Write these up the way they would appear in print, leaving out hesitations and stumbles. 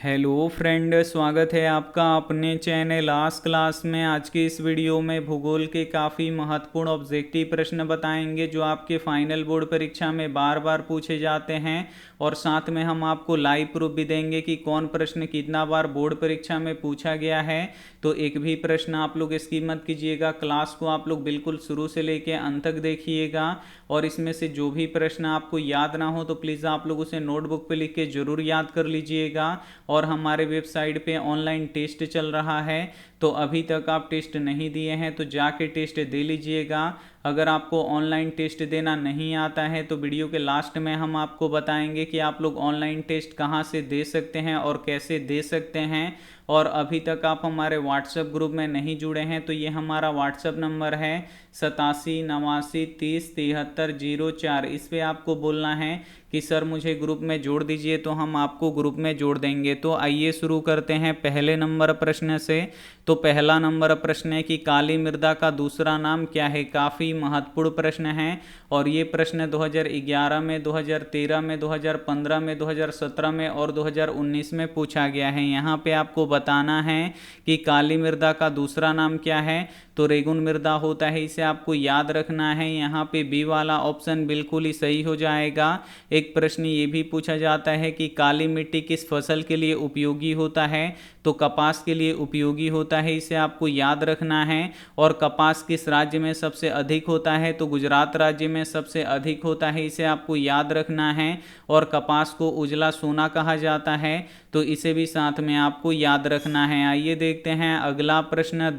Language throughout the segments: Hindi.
हेलो फ्रेंड, स्वागत है आपका अपने चैनल लास्ट क्लास में। आज की इस वीडियो में भूगोल के काफ़ी महत्वपूर्ण ऑब्जेक्टिव प्रश्न बताएंगे जो आपके फाइनल बोर्ड परीक्षा में बार बार पूछे जाते हैं। और साथ में हम आपको लाइव प्रूफ भी देंगे कि कौन प्रश्न कितना बार बोर्ड परीक्षा में पूछा गया है। तो एक भी प्रश्न आप लोग स्किप मत कीजिएगा, क्लास को आप लोग बिल्कुल शुरू से लेके अंत तक देखिएगा। और इसमें से जो भी प्रश्न आपको याद ना हो तो प्लीज़ आप लोग उसे नोटबुक पे लिख के ज़रूर याद कर लीजिएगा। और हमारे वेबसाइट पे ऑनलाइन टेस्ट चल रहा है, तो अभी तक आप टेस्ट नहीं दिए हैं तो जाके टेस्ट दे लीजिएगा। अगर आपको ऑनलाइन टेस्ट देना नहीं आता है तो वीडियो के लास्ट में हम आपको बताएंगे कि आप लोग ऑनलाइन टेस्ट कहाँ से दे सकते हैं और कैसे दे सकते हैं। और अभी तक आप हमारे व्हाट्सएप ग्रुप में नहीं जुड़े हैं तो ये हमारा व्हाट्सएप नंबर है 87 89 30 73 04। इस पर आपको बोलना है कि सर मुझे ग्रुप में जोड़ दीजिए, तो हम आपको ग्रुप में जोड़ देंगे। तो आइए शुरू करते हैं पहले नंबर प्रश्न से। तो पहला नंबर प्रश्न है कि काली मृदा का दूसरा नाम क्या है। काफ़ी महत्वपूर्ण प्रश्न है और ये प्रश्न 2011 में, 2013 में, 2015 में, 2017 में और 2019 में पूछा गया है। यहाँ पे आपको बताना है कि काली मृदा का दूसरा नाम क्या है। तो रेगुन मृदा होता है, इसे आपको याद रखना है। यहाँ पे बी वाला ऑप्शन बिल्कुल ही सही हो जाएगा। एक प्रश्न ये भी पूछा जाता है कि काली मिट्टी किस फसल के लिए उपयोगी होता है। तो कपास के लिए उपयोगी होता है, इसे आपको याद रखना है। और कपास किस राज्य में सबसे अधिक होता है। तो गुजरात राज्य में सबसे अधिक होता है, इसे आपको याद रखना है। और कपास को उजला सोना कहा जाता है, तो इसे भी साथ में आपको याद रखना है। आइए देखते हैं अगला प्रश्न,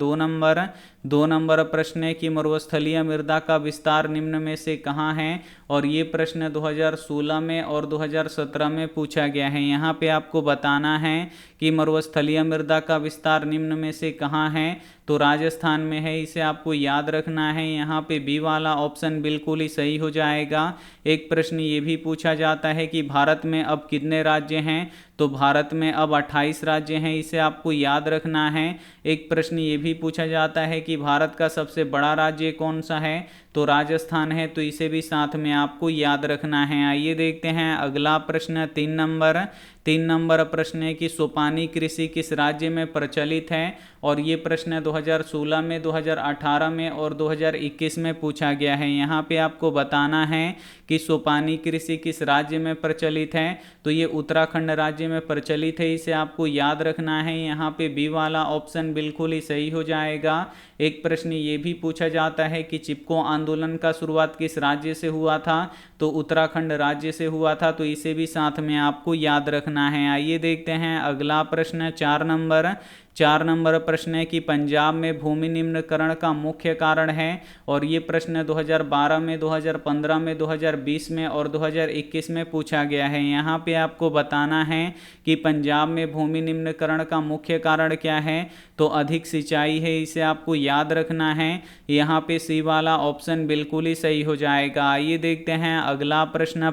दो नंबर प्रश्न है कि मरुस्थलीय मृदा का विस्तार निम्न में से कहाँ है। और ये प्रश्न 2016 में और 2017 में पूछा गया है। यहाँ पे आपको बताना है कि मरुस्थलीय मृदा का विस्तार निम्न में से कहाँ है। तो राजस्थान में है, इसे आपको याद रखना है। यहाँ पे बी वाला ऑप्शन बिल्कुल ही सही हो जाएगा। एक प्रश्न ये भी पूछा जाता है कि भारत में अब कितने राज्य हैं। तो भारत में अब 28 राज्य हैं, इसे आपको याद रखना है। एक प्रश्न ये भी पूछा जाता है कि भारत का सबसे बड़ा राज्य कौन सा है। तो राजस्थान है, तो इसे भी साथ में आपको याद रखना है। आइए देखते हैं अगला प्रश्न, 3 नंबर प्रश्न है कि सोपानी कृषि किस राज्य में प्रचलित है। और ये प्रश्न 2016 में, 2018 में और 2021 में पूछा गया है। यहाँ पे आपको बताना है कि सोपानी कृषि किस राज्य में प्रचलित है। तो ये उत्तराखंड राज्य में प्रचलित है, इसे आपको याद रखना है। यहाँ पे बी वाला ऑप्शन बिल्कुल ही सही हो जाएगा। एक प्रश्न ये भी पूछा जाता है कि चिपको आंदोलन का शुरुआत किस राज्य से हुआ था। तो उत्तराखंड राज्य से हुआ था, तो इसे भी साथ में आपको याद रखना है। आइए देखते हैं अगला प्रश्न, 4 नंबर प्रश्न है कि पंजाब में भूमि निम्नीकरण का मुख्य कारण है। और ये प्रश्न 2012 में, 2015 में, 2020 में और 2021 में पूछा गया है। यहाँ पे आपको बताना है कि पंजाब में भूमि निम्नीकरण का मुख्य कारण क्या है। तो अधिक सिंचाई है, इसे आपको याद रखना है। यहाँ पे सी वाला ऑप्शन बिल्कुल ही सही हो जाएगा। आइए देखते हैं अगला प्रश्न,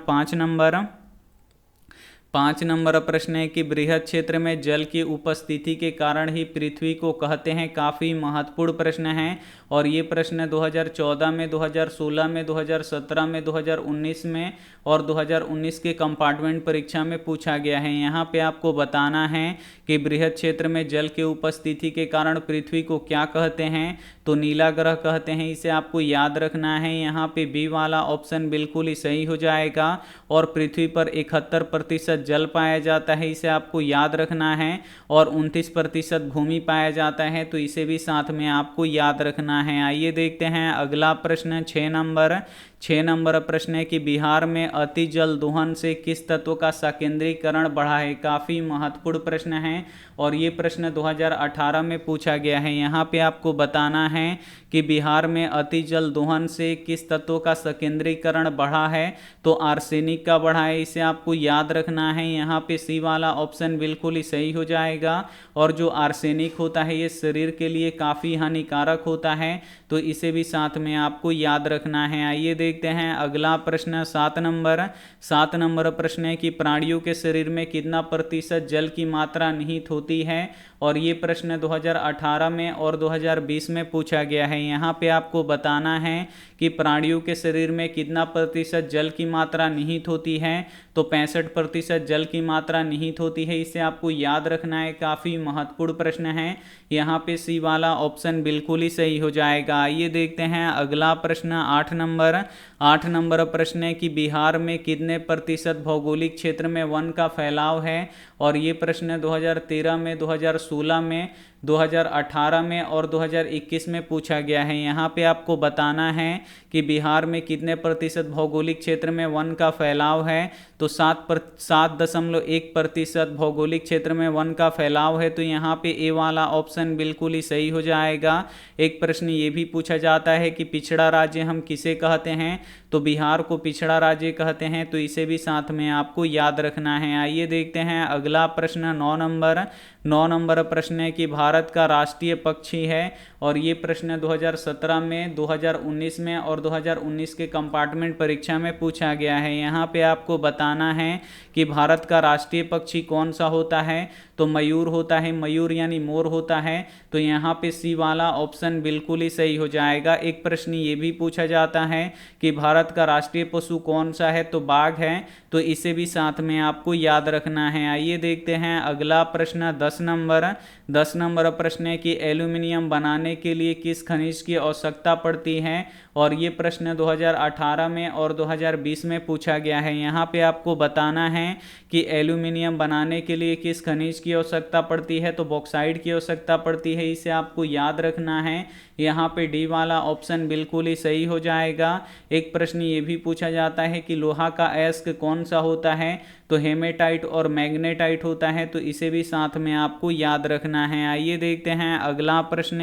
5 नंबर प्रश्न है कि बृहद क्षेत्र में जल की उपस्थिति के कारण ही पृथ्वी को कहते हैं। काफ़ी महत्वपूर्ण प्रश्न है और ये प्रश्न 2014 में, 2016 में, 2017 में, 2019 में और 2019 के कंपार्टमेंट परीक्षा में पूछा गया है। यहाँ पे आपको बताना है कि बृहद क्षेत्र में जल की उपस्थिति के कारण पृथ्वी को क्या कहते हैं। तो नीला ग्रह कहते हैं, इसे आपको याद रखना है। यहाँ पे बी वाला ऑप्शन बिल्कुल ही सही हो जाएगा। और पृथ्वी पर 71% जल पाया जाता है, इसे आपको याद रखना है। और 29% भूमि पाया जाता है, तो इसे भी साथ में आपको याद रखना है। आइए देखते हैं अगला प्रश्न, 6 नंबर प्रश्न है कि बिहार में अति जल दोहन से किस तत्व का संकेंद्रीकरण बढ़ा है। काफ़ी महत्वपूर्ण प्रश्न है और ये प्रश्न 2018 में पूछा गया है। यहाँ पे आपको बताना है कि बिहार में अति जल दोहन से किस तत्व का संकेंद्रीकरण बढ़ा है। तो आर्सेनिक का बढ़ा है, इसे आपको याद रखना है। यहाँ पे सी वाला ऑप्शन बिल्कुल ही सही हो जाएगा। और जो आर्सेनिक होता है ये शरीर के लिए काफ़ी हानिकारक होता है, तो इसे भी साथ में आपको याद रखना है। आइए देखते हैं अगला प्रश्न, 7 नंबर प्रश्न है कि प्राणियों के शरीर में कितना प्रतिशत जल की मात्रा निहित होती है। और ये प्रश्न 2018 में और 2020 में पूछा गया है। यहाँ पे आपको बताना है कि प्राणियों के शरीर में कितना प्रतिशत जल की मात्रा निहित होती है। तो 65% प्रतिशत जल की मात्रा निहित होती है, इसे आपको याद रखना है, काफ़ी महत्वपूर्ण प्रश्न है। यहाँ पे सी वाला ऑप्शन बिल्कुल ही सही हो जाएगा। आइए देखते हैं अगला प्रश्न 8 नंबर प्रश्न है कि बिहार में कितने प्रतिशत भौगोलिक क्षेत्र में वन का फैलाव है, और ये प्रश्न 2013 में, 2016 में, 2018 में और 2021 में पूछा गया है। यहाँ पे आपको बताना है कि बिहार में कितने प्रतिशत भौगोलिक क्षेत्र में वन का फैलाव है। तो 7.1% भौगोलिक क्षेत्र में वन का फैलाव है। तो यहाँ पे ए वाला ऑप्शन बिल्कुल ही सही हो जाएगा। एक प्रश्न ये भी पूछा जाता है कि पिछड़ा राज्य हम किसे कहते हैं, तो बिहार को पिछड़ा राज्य कहते हैं, तो इसे भी साथ में आपको याद रखना है। आइए देखते हैं अगला प्रश्न 9 नंबर प्रश्न है कि भारत का राष्ट्रीय पक्षी है, और ये प्रश्न 2017 में, 2019 में और 2019 के कंपार्टमेंट परीक्षा में पूछा गया है। यहाँ पे आपको बताना है कि भारत का राष्ट्रीय पक्षी कौन सा होता है, तो मयूर होता है, मयूर यानी मोर होता है। तो यहाँ पे सी वाला ऑप्शन बिल्कुल ही सही हो जाएगा। एक प्रश्न ये भी पूछा जाता है कि भारत का राष्ट्रीय पशु कौन सा है, तो बाघ है, तो इसे भी साथ में आपको याद रखना है। आइए देखते हैं अगला प्रश्न 10 नंबर प्रश्न है कि एल्यूमिनियम बनाने के लिए किस खनिज की आवश्यकता पड़ती है, और ये प्रश्न 2018 में और 2020 में पूछा गया है। यहाँ पे आपको बताना है कि एल्यूमिनियम बनाने के लिए किस खनिज की आवश्यकता पड़ती है, तो बॉक्साइट की आवश्यकता पड़ती है, इसे आपको याद रखना है। यहाँ पे डी वाला ऑप्शन बिल्कुल ही सही हो जाएगा। एक प्रश्न ये भी पूछा जाता है कि लोहा का अयस्क कौन सा होता है, तो हेमेटाइट और मैग्नेटाइट होता है, तो इसे भी साथ में आपको याद रखना है। आइए देखते हैं अगला प्रश्न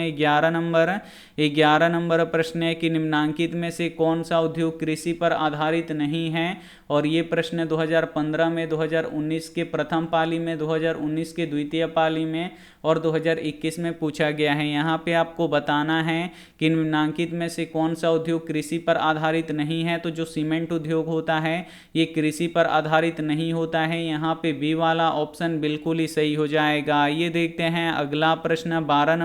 11 नंबर प्रश्न है कि निम्नांकित में से कौन सा उद्योग कृषि पर आधारित नहीं है, और ये प्रश्न 2015 में, 2019 के प्रथम पाली में, 2019 के द्वितीय पाली में और 2021 में पूछा गया है। यहाँ पे आपको बताना है कि निम्नांकित में से कौन सा उद्योग कृषि पर आधारित नहीं है। तो जो सीमेंट उद्योग होता है ये कृषि पर आधारित नहीं होता है। यहाँ पे बी वाला ऑप्शन बिल्कुल ही सही हो जाएगा। ये देखते हैं अगला प्रश्न 12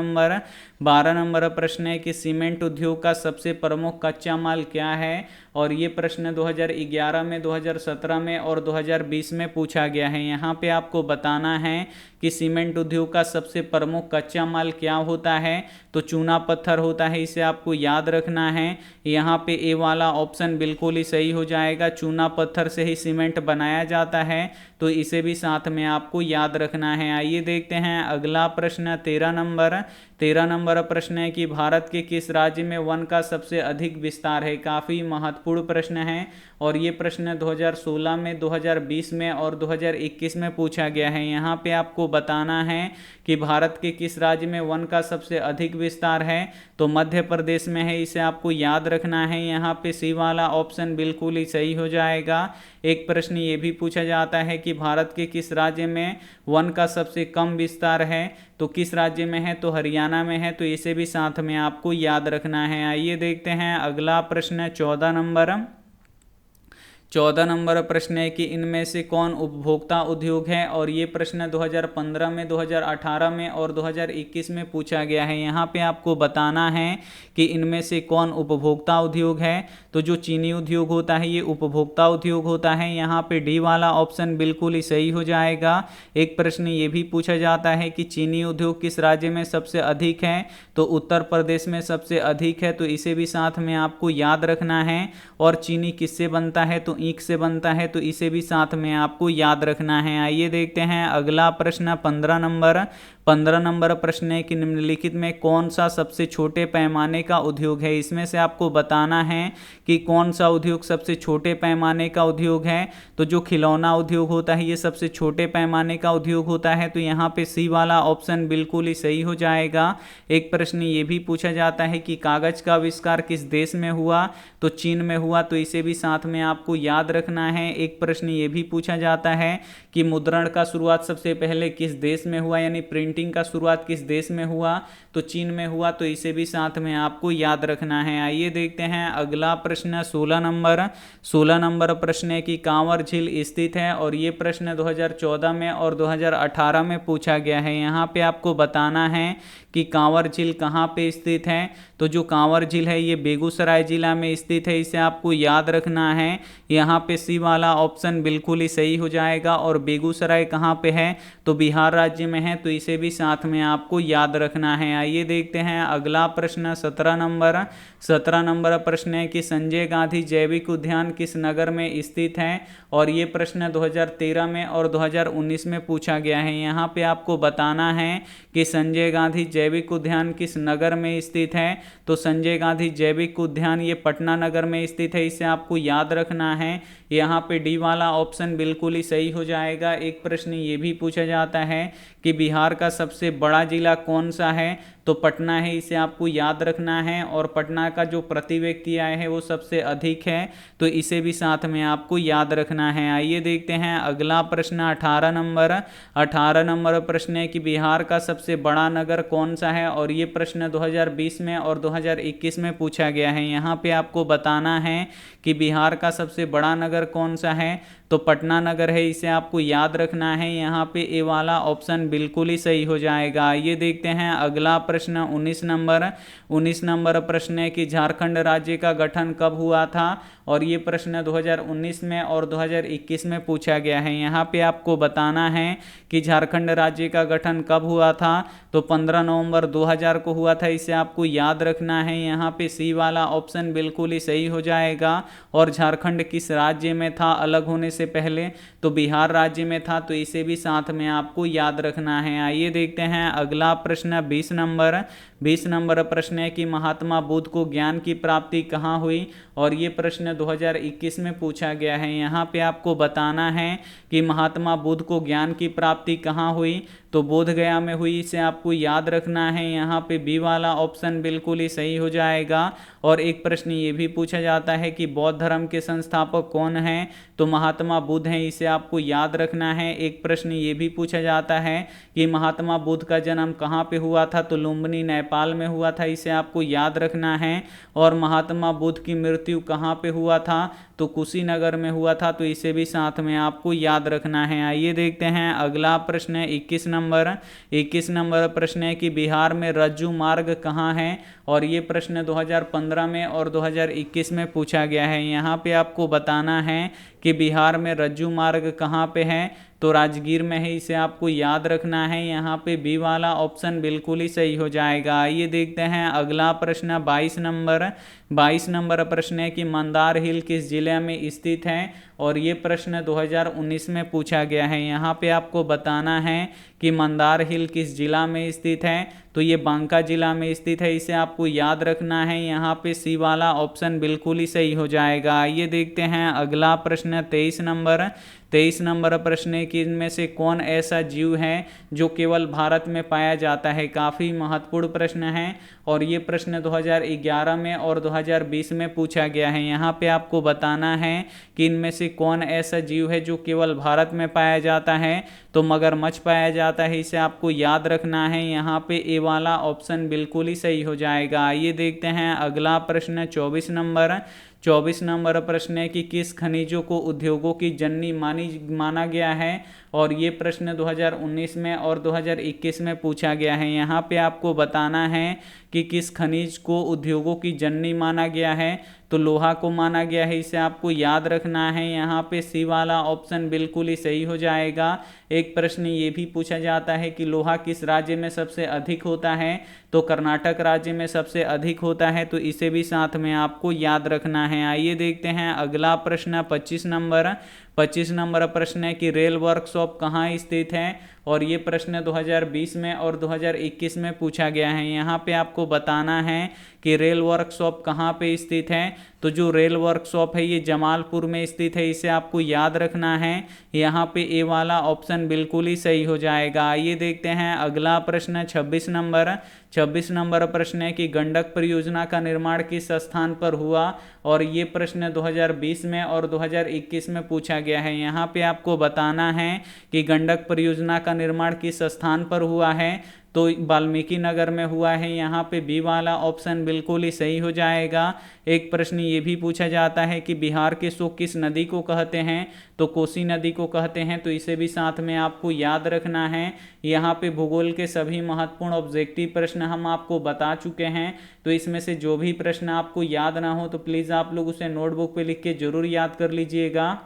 नंबर प्रश्न है कि सीमेंट उद्योग का सबसे प्रमुख कच्चा माल क्या है, और ये प्रश्न 2011 में, 2017 में और 2020 में पूछा गया है। यहाँ पे आपको बताना है कि सीमेंट उद्योग का सबसे प्रमुख कच्चा माल क्या होता है, तो चूना पत्थर होता है, इसे आपको याद रखना है। यहाँ पे ए वाला ऑप्शन बिल्कुल ही सही हो जाएगा। चूना पत्थर से ही सीमेंट बनाया जाता है, तो इसे भी साथ में आपको याद रखना है। आइए देखते हैं अगला प्रश्न 13 नंबर प्रश्न है कि भारत के किस राज्य में वन का सबसे अधिक विस्तार है। काफ़ी महत्वपूर्ण प्रश्न है, और ये प्रश्न 2016 में, 2020 में और 2021 में पूछा गया है। यहाँ पे आपको बताना है कि भारत के किस राज्य में वन का सबसे अधिक विस्तार है, तो मध्य प्रदेश में है, इसे आपको याद रखना है। यहाँ पे सी वाला ऑप्शन बिल्कुल ही सही हो जाएगा। एक प्रश्न ये भी पूछा जाता है कि भारत के किस राज्य में वन का सबसे कम विस्तार है, तो किस राज्य में है, तो हरियाणा में है, तो इसे भी साथ में आपको याद रखना है। आइए देखते हैं अगला प्रश्न 14 नंबर प्रश्न है कि इनमें से कौन उपभोक्ता उद्योग है, और ये प्रश्न 2015 में, 2018 में और 2021 में पूछा गया है। यहाँ पे आपको बताना है कि इनमें से कौन उपभोक्ता उद्योग है, तो जो चीनी उद्योग होता है ये उपभोक्ता उद्योग होता है। यहाँ पे डी वाला ऑप्शन बिल्कुल ही सही हो जाएगा। एक प्रश्न ये भी पूछा जाता है कि चीनी उद्योग किस राज्य में सबसे अधिक है, तो उत्तर प्रदेश में सबसे अधिक है, तो इसे भी साथ में आपको याद रखना है। और चीनी किससे बनता है, तो ईख से बनता है, तो इसे भी साथ में आपको याद रखना है। आइए देखते हैं अगला प्रश्न 15 नंबर प्रश्न है कि निम्नलिखित में कौन सा सबसे छोटे पैमाने का उद्योग है। इसमें से आपको बताना है कि कौन सा उद्योग सबसे छोटे पैमाने का उद्योग है। तो जो खिलौना उद्योग होता है ये सबसे छोटे पैमाने का उद्योग होता है, तो यहाँ पे सी वाला ऑप्शन बिल्कुल ही सही हो जाएगा। एक प्रश्न ये भी पूछा जाता है कि कागज का आविष्कार किस देश में हुआ, तो चीन में हुआ, तो इसे भी साथ में आपको याद रखना है। एक प्रश्न ये भी पूछा जाता है कि मुद्रण का शुरुआत सबसे पहले किस देश में हुआ, यानी प्रिंटिंग प्रिंटिंग का शुरुआत किस देश में हुआ, तो चीन में हुआ, तो इसे भी साथ में आपको याद रखना है। आइए देखते हैं अगला प्रश्न 16 नंबर प्रश्न है कि कांवर झील स्थित है, और ये प्रश्न 2014 में और 2018 में पूछा गया है। यहाँ पे आपको बताना है कि कांवर झील कहाँ पे स्थित है। तो जो कांवर झील है ये बेगूसराय जिला में स्थित है, इसे आपको याद रखना है। यहाँ पे सी वाला ऑप्शन बिल्कुल ही सही हो जाएगा। और बेगूसराय कहाँ पे है, तो बिहार राज्य में है, तो इसे भी साथ में आपको याद रखना है। आइए देखते हैं अगला प्रश्न 17 नंबर प्रश्न है कि संजय गांधी जैविक उद्यान किस नगर में स्थित है, और ये प्रश्न 2013 में और 2019 में पूछा गया है। यहाँ पे आपको बताना है कि संजय गांधी जैविक उद्यान किस नगर में स्थित है। तो संजय गांधी जैविक उद्यान ये पटना नगर में स्थित है, इसे आपको याद रखना है। यहाँ पे डी वाला ऑप्शन बिल्कुल ही सही हो जाएगा। एक प्रश्न ये भी पूछा जाता है कि बिहार का सबसे बड़ा जिला कौन सा है, तो पटना है, इसे आपको याद रखना है। और पटना का जो प्रति व्यक्ति आय है वो सबसे अधिक है, तो इसे भी साथ में आपको याद रखना है। आइए देखते हैं अगला प्रश्न 18 नंबर प्रश्न है कि बिहार का सबसे बड़ा नगर कौन सा है, और ये प्रश्न 2020 में और 2021 में पूछा गया है। यहाँ पे आपको बताना है कि बिहार का सबसे बड़ा नगर कौन सा है, तो पटना नगर है, इसे आपको याद रखना है। यहाँ पे ए वाला ऑप्शन बिल्कुल ही सही हो जाएगा। ये देखते हैं अगला प्रश्न 19 नंबर प्रश्न है कि झारखंड राज्य का गठन कब हुआ था, और ये प्रश्न 2019 में और 2021 में पूछा गया है। यहाँ पे आपको बताना है कि झारखंड राज्य का गठन कब हुआ था, तो 15 नवंबर 2000 को हुआ था, इसे आपको याद रखना है। यहाँ पे सी वाला ऑप्शन बिल्कुल ही सही हो जाएगा। और झारखंड किस राज्य में था अलग होने से पहले, तो बिहार राज्य में था, तो इसे भी साथ में आपको याद रखना है। आइए देखते हैं अगला प्रश्न 20 नंबर प्रश्न है कि महात्मा बुद्ध को ज्ञान की प्राप्ति कहाँ हुई, और ये प्रश्न 2021 में पूछा गया है। यहाँ पे आपको बताना है कि महात्मा बुद्ध को ज्ञान की प्राप्ति कहाँ हुई, तो बोध गया में हुई, इसे आपको याद रखना है। यहाँ पे बी वाला ऑप्शन बिल्कुल ही सही हो जाएगा। और एक प्रश्न ये भी पूछा जाता है कि बौद्ध धर्म के संस्थापक कौन हैं, तो महात्मा बुद्ध हैं, इसे आपको याद रखना है। एक प्रश्न ये भी पूछा जाता है कि महात्मा बुद्ध का जन्म कहाँ पे हुआ था, तो लुम्बिनी नेपाल में हुआ था, इसे आपको याद रखना है। और महात्मा बुद्ध की मृत्यु कहाँ पे हुआ था, तो कुशीनगर में हुआ था, तो इसे भी साथ में आपको याद रखना है। आइए देखते हैं अगला प्रश्न है 21 नंबर प्रश्न है कि बिहार में रज्जू मार्ग कहाँ है, और ये प्रश्न 2015 में और 2021 में पूछा गया है। यहाँ पे आपको बताना है कि बिहार में रज्जू मार्ग कहाँ पे है, तो राजगीर में है, इसे आपको याद रखना है। यहाँ पे बी वाला ऑप्शन बिल्कुल ही सही हो जाएगा। आइए देखते हैं अगला प्रश्न 22 नंबर प्रश्न है कि मंदार हिल किस जिले में स्थित है, और ये प्रश्न 2019 में पूछा गया है। यहाँ पे आपको बताना है कि मंदार हिल किस जिला में स्थित है, तो ये बांका जिला में स्थित है, इसे आपको याद रखना है। यहाँ पे सी वाला ऑप्शन बिल्कुल ही सही हो जाएगा। आइए देखते हैं अगला प्रश्न 23 नंबर प्रश्न है कि इनमें से कौन ऐसा जीव है जो केवल भारत में पाया जाता है। काफ़ी महत्वपूर्ण प्रश्न है, और ये प्रश्न 2011 में और 2020 में पूछा गया है। यहाँ पे आपको बताना है कि इनमें से कौन ऐसा जीव है जो केवल भारत में पाया जाता है, तो मगरमच्छ पाया जाता है, इसे आपको याद रखना है। यहाँ पे ए वाला ऑप्शन बिल्कुल ही सही हो जाएगा। आइए देखते हैं अगला प्रश्न 24 नंबर प्रश्न है कि किस खनिजों को उद्योगों की जननी माना गया है, और ये प्रश्न 2019 में और 2021 में पूछा गया है। यहाँ पे आपको बताना है कि किस खनिज को उद्योगों की जननी माना गया है, तो लोहा को माना गया है, इसे आपको याद रखना है। यहाँ पे सी वाला ऑप्शन बिल्कुल ही सही हो जाएगा। एक प्रश्न ये भी पूछा जाता है कि लोहा किस राज्य में सबसे अधिक होता है, तो कर्नाटक राज्य में सबसे अधिक होता है, तो इसे भी साथ में आपको याद रखना है। आइए देखते हैं अगला प्रश्न 25 नंबर प्रश्न है कि रेल वर्कशॉप कहाँ स्थित है, और ये प्रश्न 2020 में और 2021 में पूछा गया है। यहाँ पे आपको बताना है कि रेल वर्कशॉप कहाँ पे स्थित है, तो जो रेल वर्कशॉप है ये जमालपुर में स्थित है, इसे आपको याद रखना है। यहाँ पे ए वाला ऑप्शन बिल्कुल ही सही हो जाएगा। आइए देखते हैं अगला प्रश्न 26 नंबर प्रश्न है कि गंडक परियोजना का निर्माण किस स्थान पर हुआ, और ये प्रश्न 2020 में और 2021 में पूछा गया है। यहाँ पे आपको बताना है कि गंडक परियोजना का निर्माण किस स्थान पर हुआ है, तो वाल्मीकि नगर में हुआ है। यहाँ पे बी वाला ऑप्शन बिल्कुल ही सही हो जाएगा। एक प्रश्न ये भी पूछा जाता है कि बिहार के शोक किस नदी को कहते हैं, तो कोसी नदी को कहते हैं, तो इसे भी साथ में आपको याद रखना है। यहाँ पे भूगोल के सभी महत्वपूर्ण ऑब्जेक्टिव प्रश्न हम आपको बता चुके हैं, तो इसमें से जो भी प्रश्न आपको याद ना हो तो प्लीज़ आप लोग उसे नोटबुक पे लिख के जरूर याद कर लीजिएगा।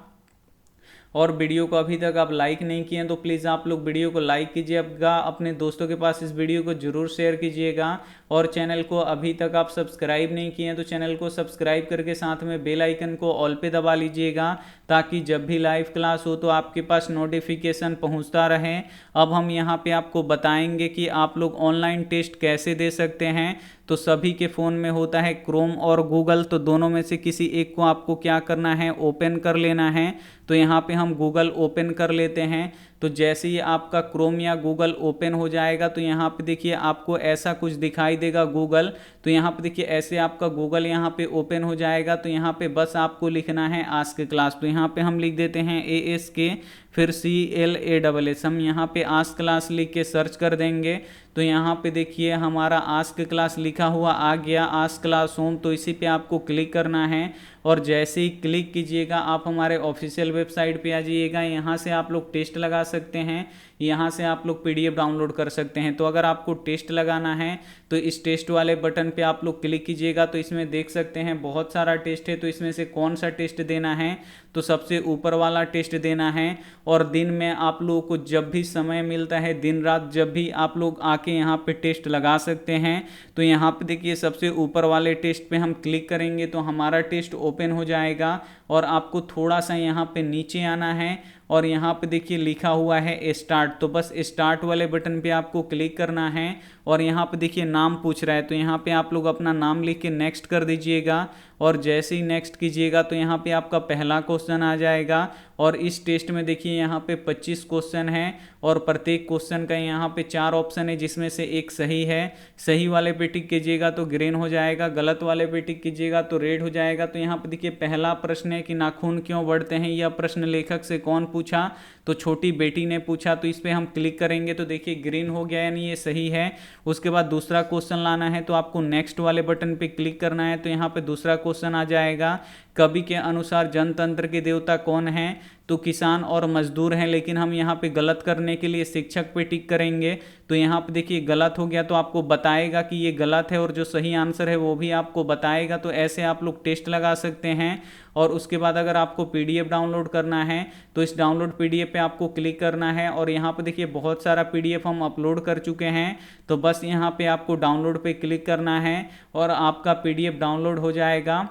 और वीडियो को अभी तक आप लाइक नहीं किए हैं तो प्लीज़ आप लोग वीडियो को लाइक कीजिएगा, अपने दोस्तों के पास इस वीडियो को जरूर शेयर कीजिएगा। और चैनल को अभी तक आप सब्सक्राइब नहीं किए हैं तो चैनल को सब्सक्राइब करके साथ में बेल आइकन को ऑल पे दबा लीजिएगा, ताकि जब भी लाइव क्लास हो तो आपके पास नोटिफिकेशन पहुंचता रहे। अब हम यहाँ पे आपको बताएंगे कि आप लोग ऑनलाइन टेस्ट कैसे दे सकते हैं। तो सभी के फ़ोन में होता है क्रोम और गूगल, तो दोनों में से किसी एक को आपको क्या करना है, ओपन कर लेना है। तो यहाँ पे हम गूगल ओपन कर लेते हैं। तो जैसे ही आपका क्रोम या गूगल ओपन हो जाएगा तो यहाँ पे देखिए आपको ऐसा कुछ दिखाई देगा गूगल। तो यहाँ पे देखिए ऐसे आपका गूगल यहाँ पे ओपन हो जाएगा। तो यहाँ पे बस आपको लिखना है आस्क क्लास। तो यहाँ पे हम लिख देते हैं ASK फिर CLASS। हम यहाँ पे आस्क क्लास लिख के सर्च कर देंगे तो यहाँ पे देखिए हमारा आस्क क्लास लिखा हुआ आ गया, आस्क क्लास होम। तो इसी पे आपको क्लिक करना है और जैसे ही क्लिक कीजिएगा आप हमारे ऑफिशियल वेबसाइट पे आ जाइएगा। यहाँ से आप लोग टेस्ट लगा सकते हैं, यहाँ से आप लोग PDF डाउनलोड कर सकते हैं। तो अगर आपको टेस्ट लगाना है तो इस टेस्ट वाले बटन पे आप लोग क्लिक कीजिएगा। तो इसमें देख सकते हैं बहुत सारा टेस्ट है, तो इसमें से कौन सा टेस्ट देना है, तो सबसे ऊपर वाला टेस्ट देना है। और दिन में आप लोगों को जब भी समय मिलता है, दिन रात जब भी आप लोग आके यहाँ पे टेस्ट लगा सकते हैं। तो यहाँ पे देखिए सबसे ऊपर वाले टेस्ट पे हम क्लिक करेंगे तो हमारा टेस्ट ओपन हो जाएगा। और आपको थोड़ा सा यहाँ पे नीचे आना है और यहाँ पे देखिए लिखा हुआ है स्टार्ट। तो बस स्टार्ट वाले बटन पे आपको क्लिक करना है और यहाँ पे देखिए नाम पूछ रहा है, तो यहाँ पे आप लोग अपना नाम लिख के नेक्स्ट कर दीजिएगा। और जैसे ही नेक्स्ट कीजिएगा तो यहाँ पे आपका पहला क्वेश्चन आ जाएगा। और इस टेस्ट में देखिए यहाँ पे 25 क्वेश्चन है और प्रत्येक क्वेश्चन का यहाँ पे 4 ऑप्शन है, जिसमें से एक सही है। सही वाले पे टिक कीजिएगा तो ग्रीन हो जाएगा, गलत वाले पे टिक कीजिएगा तो रेड हो जाएगा। तो यहाँ पे देखिए पहला प्रश्न है कि नाखून क्यों बढ़ते हैं, यह प्रश्न लेखक से कौन पूछा, तो छोटी बेटी ने पूछा। तो इस पे हम क्लिक करेंगे तो देखिए ग्रीन हो गया, यानी ये सही है। उसके बाद दूसरा क्वेश्चन लाना है तो आपको नेक्स्ट वाले बटन पे क्लिक करना है। तो यहाँ पे दूसरा क्वेश्चन आ जाएगा, कवि के अनुसार जनतंत्र के देवता कौन हैं, तो किसान और मजदूर हैं। लेकिन हम यहाँ पे गलत करने के लिए शिक्षक पे टिक करेंगे। तो यहाँ पे देखिए गलत हो गया, तो आपको बताएगा कि ये गलत है और जो सही आंसर है वो भी आपको बताएगा। तो ऐसे आप लोग टेस्ट लगा सकते हैं। और उसके बाद अगर आपको PDF डाउनलोड करना है तो इस डाउनलोड PDF पे आपको क्लिक करना है। और यहाँ पे देखिए बहुत सारा PDF हम अपलोड कर चुके हैं, तो बस यहाँ पे आपको डाउनलोड पे क्लिक करना है और आपका PDF डाउनलोड हो जाएगा।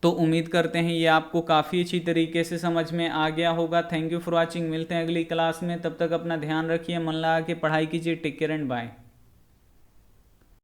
तो उम्मीद करते हैं ये आपको काफ़ी अच्छी तरीके से समझ में आ गया होगा। Thank you for watching. मिलते हैं अगली क्लास में, तब तक अपना ध्यान रखिए, मन लगा के पढ़ाई कीजिए। Take care and bye.